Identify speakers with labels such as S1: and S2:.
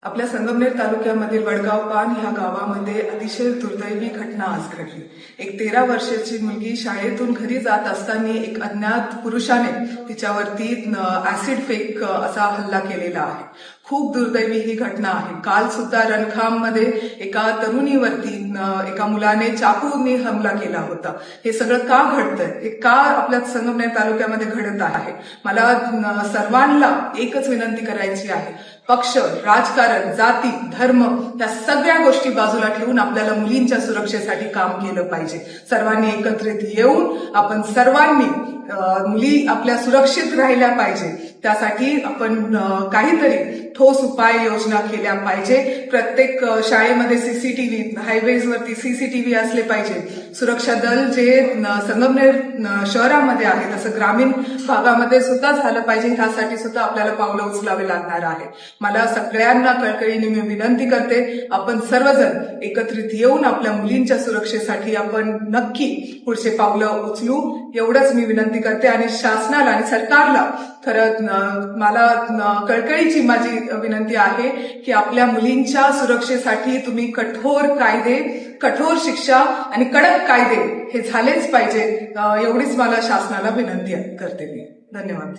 S1: आपल्या संगमनेर तालुक्यामधील वडगाव पान ह्या गावामध्ये अतिशय दुर्दैवी घटना आज घडली। एक 13 वर्षाची मुलगी शाळेतून घरी जात असताना एक अज्ञात पुरुषाने तिच्यावरती ऍसिड फेक असा हल्ला केलेला आहे। खूप दुर्दैवी ही घटना आहे। काल सुद्धा रणखाममध्ये एका तरुणीवरती एका मुलाने चाकूने हमला केला होता। हे सगळं का घडतंय, हे का आपल्या संगमनेर तालुक्यामध्ये घडत आहे? मला सर्वांना एकच विनंती करायची आहे, पक्ष, राजकारण, जाती, धर्म या सगळ्या गोष्टी बाजूला ठेवून आपल्याला मुलींच्या सुरक्षेसाठी काम केलं पाहिजे। सर्वांनी एकत्रित येऊन आपण सर्वांनी मुली आपल्या सुरक्षित राहिल्या पाहिजे, त्यासाठी आपण काहीतरी ठोस उपाय योजना केल्या पाहिजे। प्रत्येक शाळेमध्ये सीसीटीव्ही, हायवेजवरती सीसीटीव्ही असले पाहिजे। सुरक्षा दल जे संगमनेर शहरामध्ये आहे तसं ग्रामीण भागामध्ये सुद्धा झालं पाहिजे। ह्यासाठी सुद्धा आपल्याला पावलं उचलावे लागणार आहे। मला सगळ्यांना कळकळीने मी विनंती करते, आपण सर्वजण एकत्रित येऊन आपल्या मुलींच्या सुरक्षेसाठी आपण नक्की पुढचे पावलं उचलू, एवढंच मी विनंती करते। आणि शासनाला आणि सरकारला खरं मला कळकळीची माझी विनंती आहे की आपल्या मुलींच्या सुरक्षेसाठी तुम्ही कठोर कायदे, कठोर शिक्षा आणि कडक कायदे हे झालेच पाहिजे, एवढीच मला शासनाला विनंती करते मी। धन्यवाद।